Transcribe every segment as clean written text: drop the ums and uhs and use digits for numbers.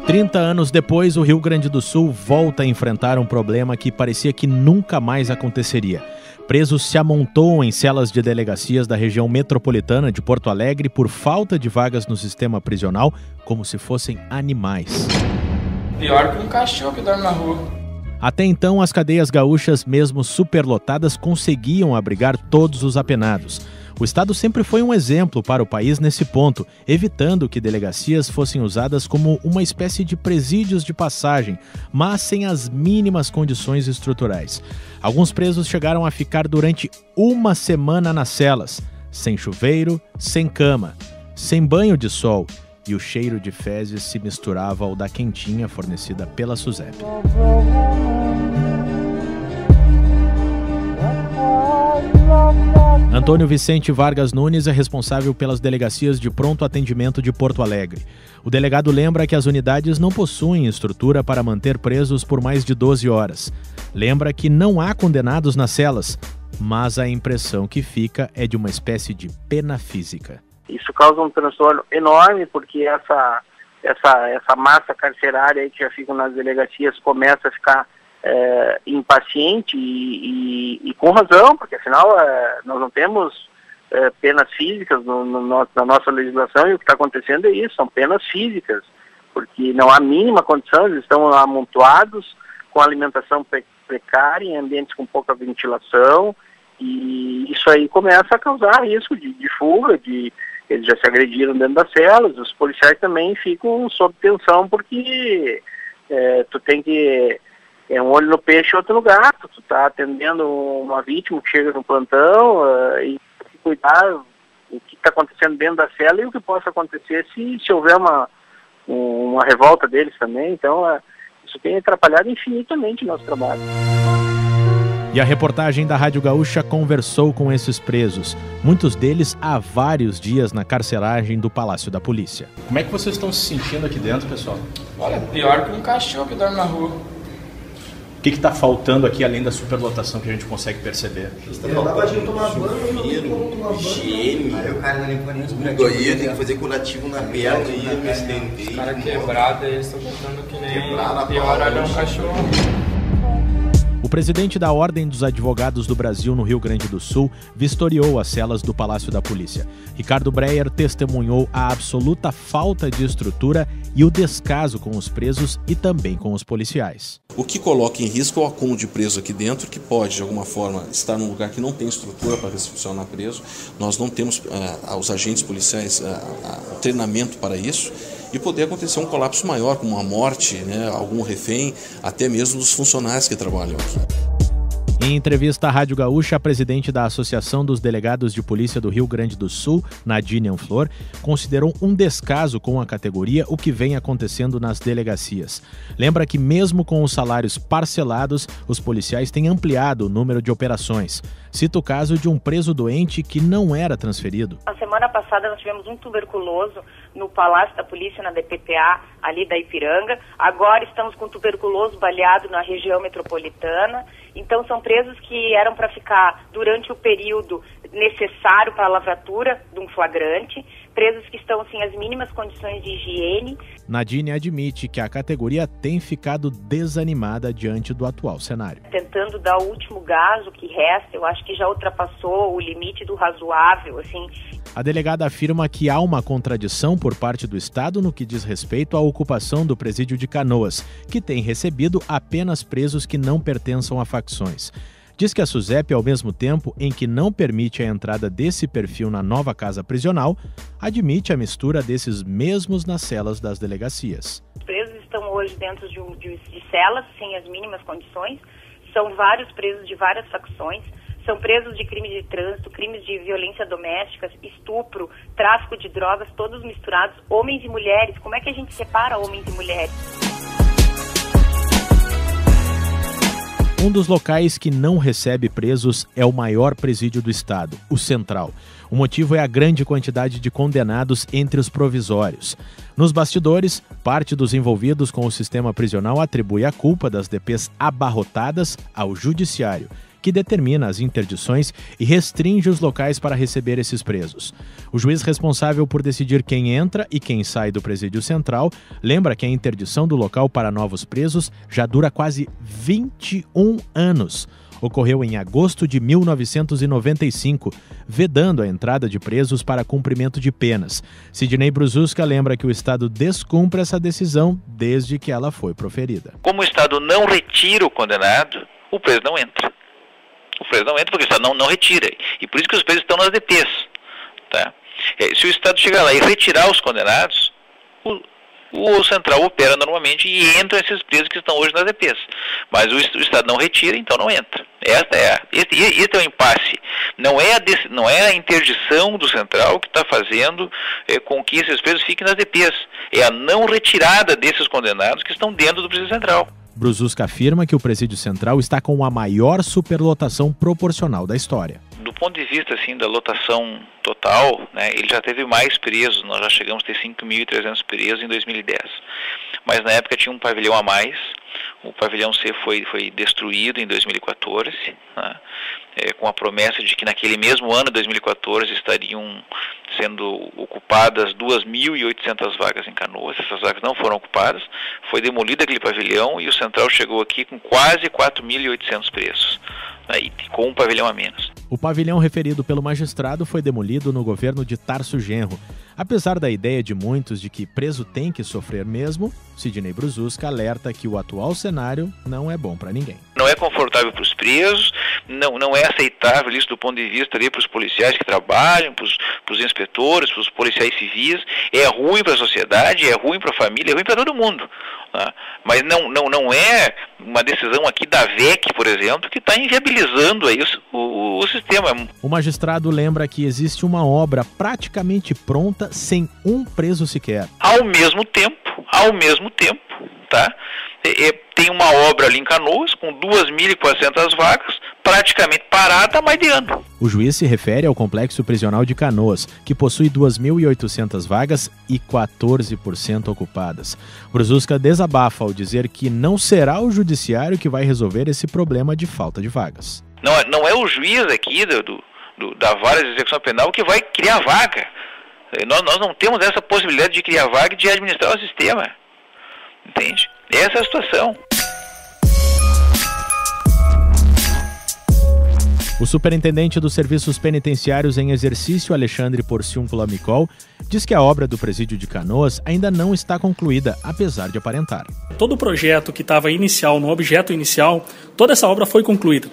30 anos depois, o Rio Grande do Sul volta a enfrentar um problema que parecia que nunca mais aconteceria. Presos se amontoam em celas de delegacias da região metropolitana de Porto Alegre por falta de vagas no sistema prisional, como se fossem animais. Pior que um cachorro que dorme na rua. Até então, as cadeias gaúchas, mesmo superlotadas, conseguiam abrigar todos os apenados. O Estado sempre foi um exemplo para o país nesse ponto, evitando que delegacias fossem usadas como uma espécie de presídios de passagem, mas sem as mínimas condições estruturais. Alguns presos chegaram a ficar durante uma semana nas celas, sem chuveiro, sem cama, sem banho de sol, e o cheiro de fezes se misturava ao da quentinha fornecida pela SUSEP. Antônio Vicente Vargas Nunes é responsável pelas delegacias de pronto atendimento de Porto Alegre. O delegado lembra que as unidades não possuem estrutura para manter presos por mais de 12 horas. Lembra que não há condenados nas celas, mas a impressão que fica é de uma espécie de pena física. Isso causa um transtorno enorme, porque essa massa carcerária aí que já fica nas delegacias começa a ficar impaciente e com razão, porque afinal nós não temos penas físicas na nossa legislação, e o que está acontecendo é isso, são penas físicas, porque não há mínima condição, eles estão amontoados com alimentação precária, em ambientes com pouca ventilação, e isso aí começa a causar risco de fuga, eles já se agrediram dentro das celas, os policiais também ficam sob tensão, porque tu tem que um olho no peixe e outro no gato. Tu está atendendo uma vítima que chega no plantão e tem que cuidar o que está acontecendo dentro da cela e o que possa acontecer se houver uma revolta deles também. Então, isso tem atrapalhado infinitamente o nosso trabalho. E a reportagem da Rádio Gaúcha conversou com esses presos, muitos deles há vários dias na carceragem do Palácio da Polícia. Como é que vocês estão se sentindo aqui dentro, pessoal? Olha, pior que um cachorro que dorme na rua. O que está faltando aqui, além da superlotação que a gente consegue perceber? Higiene, aí o cara não limpa nem os buraquinhos. Tem que fazer curativo na perna e me estender. Os caras quebrados aí estão botando que nem pior, olha um cachorro. O presidente da Ordem dos Advogados do Brasil no Rio Grande do Sul vistoriou as celas do Palácio da Polícia. Ricardo Breyer testemunhou a absoluta falta de estrutura e o descaso com os presos e também com os policiais. O que coloca em risco é o acúmulo de preso aqui dentro, que pode, de alguma forma, estar num lugar que não tem estrutura para recepcionar preso. Nós não temos aos agentes policiais o treinamento para isso. E poder acontecer um colapso maior, como uma morte, algum refém, até mesmo dos funcionários que trabalham aqui. Em entrevista à Rádio Gaúcha, a presidente da Associação dos Delegados de Polícia do Rio Grande do Sul, Nadine Anflor, considerou um descaso com a categoria o que vem acontecendo nas delegacias. Lembra que mesmo com os salários parcelados, os policiais têm ampliado o número de operações. Cita o caso de um preso doente que não era transferido. Na semana passada nós tivemos um tuberculoso no Palácio da Polícia, na DPPA, ali da Ipiranga. Agora estamos com tuberculoso baleado na região metropolitana. Então são presos que eram para ficar durante o período necessário para a lavratura de um flagrante, presos que estão sem as mínimas condições de higiene. Nadine admite que a categoria tem ficado desanimada diante do atual cenário. Tentando dar o último gás, o que resta, eu acho que já ultrapassou o limite do razoável, assim. A delegada afirma que há uma contradição por parte do Estado no que diz respeito à ocupação do presídio de Canoas, que tem recebido apenas presos que não pertençam a facções. Diz que a SUSEP, ao mesmo tempo em que não permite a entrada desse perfil na nova casa prisional, admite a mistura desses mesmos nas celas das delegacias. Os presos estão hoje dentro de celas sem as mínimas condições, são vários presos de várias facções, são presos de crime de trânsito, crimes de violência doméstica, estupro, tráfico de drogas, todos misturados, homens e mulheres. Como é que a gente separa homens e mulheres? Um dos locais que não recebe presos é o maior presídio do estado, o Central. O motivo é a grande quantidade de condenados entre os provisórios. Nos bastidores, parte dos envolvidos com o sistema prisional atribui a culpa das DPs abarrotadas ao judiciário que determina as interdições e restringe os locais para receber esses presos. O juiz responsável por decidir quem entra e quem sai do Presídio Central lembra que a interdição do local para novos presos já dura quase 21 anos. Ocorreu em agosto de 1995, vedando a entrada de presos para cumprimento de penas. Sidney Brususka lembra que o Estado descumpre essa decisão desde que ela foi proferida. Como o Estado não retira o condenado, o preso não entra. O preso não entra porque o Estado não retira. E por isso que os presos estão nas DPs. Tá? Se o Estado chegar lá e retirar os condenados, o Central opera normalmente e entram esses presos que estão hoje nas DPs. Mas o Estado não retira, então não entra. Esse é o impasse. Não é a interdição do Central que está fazendo com que esses presos fiquem nas DPs. É a não retirada desses condenados que estão dentro do Presídio Central. Brususka afirma que o Presídio Central está com a maior superlotação proporcional da história. Do ponto de vista assim, da lotação total, né, ele já teve mais presos, nós já chegamos a ter 5.300 presos em 2010. Mas na época tinha um pavilhão a mais, o pavilhão C foi destruído em 2014, né, com a promessa de que naquele mesmo ano, 2014, estariam sendo ocupadas 2.800 vagas em Canoas. Essas vagas não foram ocupadas, foi demolido aquele pavilhão e o Central chegou aqui com quase 4.800 presos, né, e com um pavilhão a menos. O pavilhão referido pelo magistrado foi demolido no governo de Tarso Genro. Apesar da ideia de muitos de que preso tem que sofrer mesmo, Sidney Brususka alerta que o atual cenário não é bom para ninguém. Não é confortável para os presos, não é aceitável isso do ponto de vista para os policiais que trabalham, para os inspetores, para os policiais civis. É ruim para a sociedade, é ruim para a família, é ruim para todo mundo. Tá? Mas não é uma decisão aqui da VEC, por exemplo, que está inviabilizando aí o sistema. O magistrado lembra que existe uma obra praticamente pronta sem um preso sequer. Ao mesmo tempo, tá? Tem uma obra ali em Canoas com 2.400 vagas, praticamente parada há mais de ano. O juiz se refere ao complexo prisional de Canoas, que possui 2.800 vagas e 14% ocupadas. Brususka desabafa ao dizer que não será o judiciário que vai resolver esse problema de falta de vagas. Não é o juiz aqui da Vara de Execução Penal que vai criar vaga. Nós não temos essa possibilidade de criar vaga e de administrar o sistema. Entende? Essa é a situação. O superintendente dos serviços penitenciários em exercício, Alexandre Porciúncula Micol, diz que a obra do Presídio de Canoas ainda não está concluída, apesar de aparentar. Todo o projeto que estava inicial, no objeto inicial, toda essa obra foi concluída.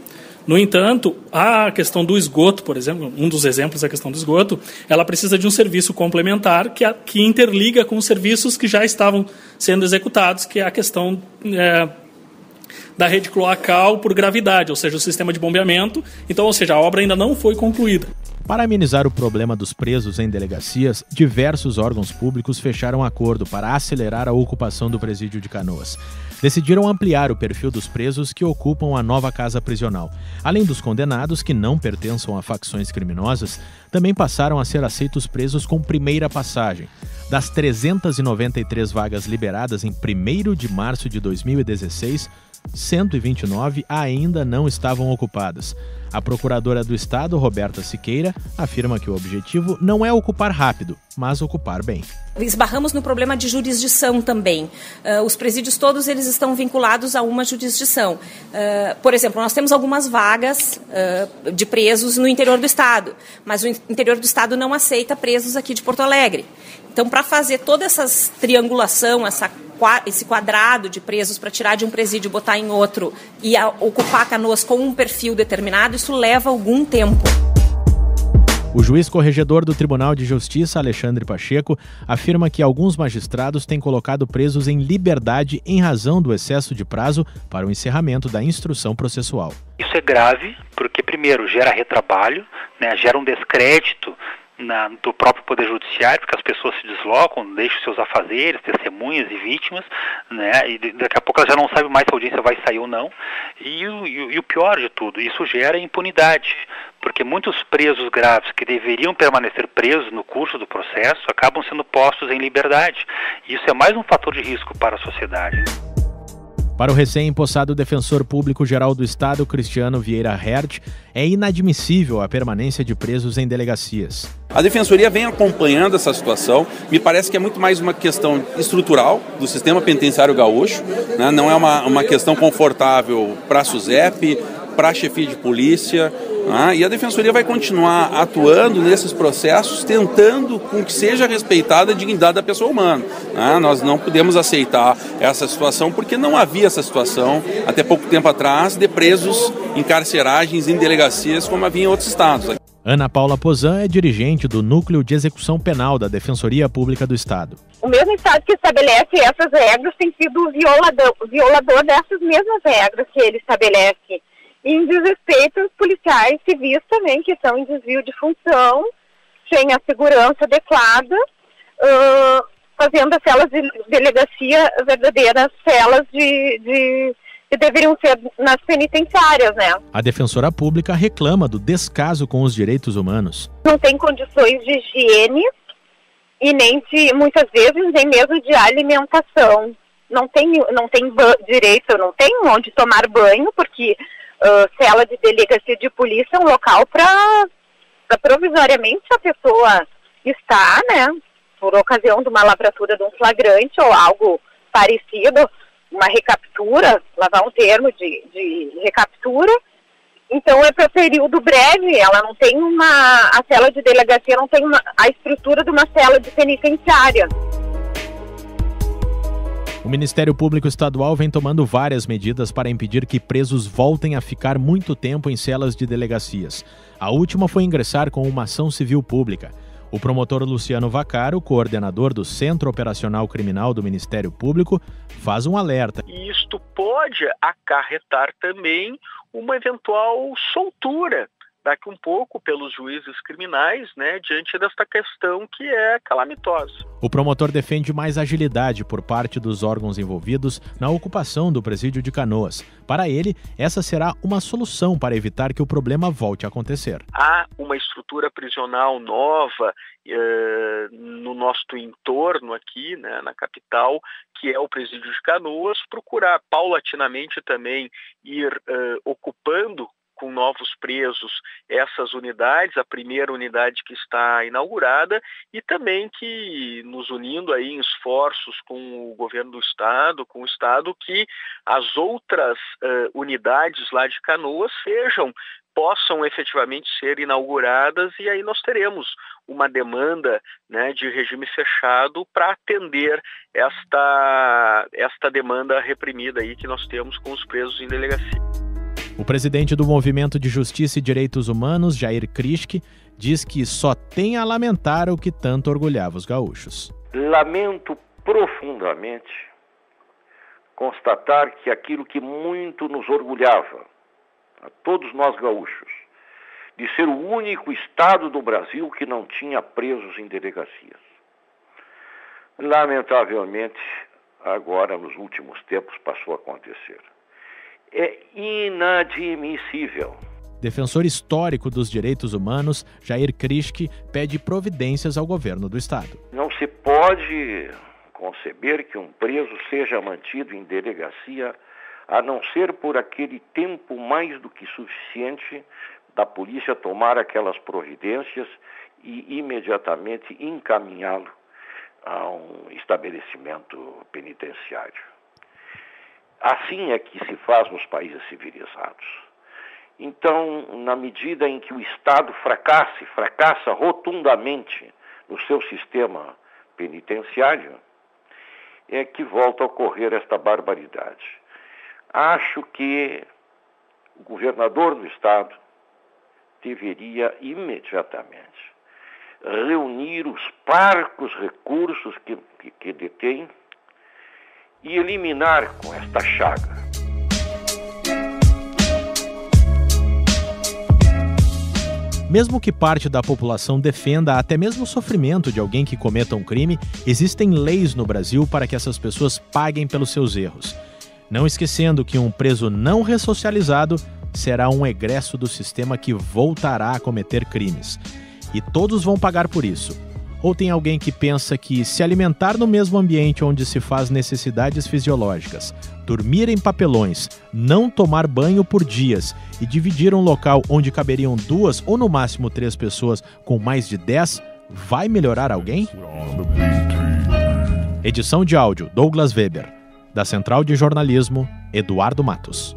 No entanto, a questão do esgoto, por exemplo, um dos exemplos é a questão do esgoto, ela precisa de um serviço complementar que interliga com os serviços que já estavam sendo executados, que é a questão da rede cloacal por gravidade, ou seja, o sistema de bombeamento. Então, ou seja, a obra ainda não foi concluída. Para amenizar o problema dos presos em delegacias, diversos órgãos públicos fecharam acordo para acelerar a ocupação do Presídio de Canoas. Decidiram ampliar o perfil dos presos que ocupam a nova casa prisional. Além dos condenados que não pertençam a facções criminosas, também passaram a ser aceitos presos com primeira passagem. Das 393 vagas liberadas em 1º de março de 2016, 129 ainda não estavam ocupadas. A procuradora do Estado, Roberta Siqueira, afirma que o objetivo não é ocupar rápido, mas ocupar bem. Esbarramos no problema de jurisdição também. Os presídios todos eles estão vinculados a uma jurisdição. Por exemplo, nós temos algumas vagas de presos no interior do Estado, mas o interior do Estado não aceita presos aqui de Porto Alegre. Então, para fazer toda essa triangulação, esse quadrado de presos para tirar de um presídio e botar em outro e ocupar Canoas com um perfil determinado, isso leva algum tempo. O juiz corregedor do Tribunal de Justiça, Alexandre Pacheco, afirma que alguns magistrados têm colocado presos em liberdade em razão do excesso de prazo para o encerramento da instrução processual. Isso é grave porque, primeiro, gera retrabalho, né, gera um descrédito do próprio Poder Judiciário, porque as pessoas se deslocam, deixam seus afazeres, testemunhas e vítimas, né, e daqui a pouco elas já não sabem mais se a audiência vai sair ou não. E o pior de tudo, isso gera impunidade, porque muitos presos graves que deveriam permanecer presos no curso do processo acabam sendo postos em liberdade. E isso é mais um fator de risco para a sociedade. Para o recém-empossado defensor público-geral do Estado, Cristiano Vieira Hert, é inadmissível a permanência de presos em delegacias. A Defensoria vem acompanhando essa situação, me parece que é muito mais uma questão estrutural do sistema penitenciário gaúcho, né? Não é uma questão confortável para a SUSEP, para a chefia de polícia, e a Defensoria vai continuar atuando nesses processos, tentando com que seja respeitada a dignidade da pessoa humana. Nós não podemos aceitar essa situação, porque não havia essa situação, até pouco tempo atrás, de presos em carceragens, em delegacias, como havia em outros estados. Ana Paula Pozan é dirigente do Núcleo de Execução Penal da Defensoria Pública do Estado. O mesmo Estado que estabelece essas regras tem sido o violador dessas mesmas regras que ele estabelece. Em desrespeito aos policiais civis também, que estão em desvio de função, sem a segurança adequada, fazendo as celas de delegacia verdadeiras celas que deveriam ser nas penitenciárias, né? A defensora pública reclama do descaso com os direitos humanos. Não tem condições de higiene e muitas vezes nem mesmo de alimentação. Não tem direito, não tem onde tomar banho, porque cela de delegacia de polícia é um local para provisoriamente a pessoa estar, né, por ocasião de uma lavratura de um flagrante ou algo parecido, uma recaptura, lavar um termo de recaptura. Então é para período breve, ela não tem a cela de delegacia não tem a estrutura de uma cela de penitenciária. O Ministério Público Estadual vem tomando várias medidas para impedir que presos voltem a ficar muito tempo em celas de delegacias. A última foi ingressar com uma ação civil pública. O promotor Luciano Vaccaro, coordenador do Centro Operacional Criminal do Ministério Público, faz um alerta. E isto pode acarretar também uma eventual soltura daqui um pouco pelos juízes criminais, né, diante desta questão que é calamitosa. O promotor defende mais agilidade por parte dos órgãos envolvidos na ocupação do presídio de Canoas. Para ele, essa será uma solução para evitar que o problema volte a acontecer. Há uma estrutura prisional nova no nosso entorno aqui, né, na capital, que é o presídio de Canoas, procurar paulatinamente também ir ocupando com novos presos essas unidades, a primeira unidade que está inaugurada, e também que nos unindo aí em esforços com o governo do estado, com o estado, que as outras unidades lá de Canoas possam efetivamente ser inauguradas, e aí nós teremos uma demanda, né, de regime fechado para atender esta demanda reprimida aí que nós temos com os presos em delegacia. O presidente do Movimento de Justiça e Direitos Humanos, Jair Krischke, diz que só tem a lamentar o que tanto orgulhava os gaúchos. Lamento profundamente constatar que aquilo que muito nos orgulhava, a todos nós gaúchos, de ser o único estado do Brasil que não tinha presos em delegacias. Lamentavelmente, agora, nos últimos tempos, passou a acontecer. É inadmissível. Defensor histórico dos direitos humanos, Jair Krischke pede providências ao governo do estado. Não se pode conceber que um preso seja mantido em delegacia a não ser por aquele tempo mais do que suficiente da polícia tomar aquelas providências e imediatamente encaminhá-lo a um estabelecimento penitenciário. Assim é que se faz nos países civilizados. Então, na medida em que o Estado fracassa rotundamente no seu sistema penitenciário, é que volta a ocorrer esta barbaridade. Acho que o governador do Estado deveria imediatamente reunir os parcos recursos que detém e eliminar com esta chaga. Mesmo que parte da população defenda até mesmo o sofrimento de alguém que cometa um crime, existem leis no Brasil para que essas pessoas paguem pelos seus erros. Não esquecendo que um preso não ressocializado será um egresso do sistema que voltará a cometer crimes. E todos vão pagar por isso. Ou tem alguém que pensa que se alimentar no mesmo ambiente onde se faz necessidades fisiológicas, dormir em papelões, não tomar banho por dias e dividir um local onde caberiam 2 ou no máximo 3 pessoas com mais de 10, vai melhorar alguém? Edição de áudio, Douglas Weber. Da Central de Jornalismo, Eduardo Matos.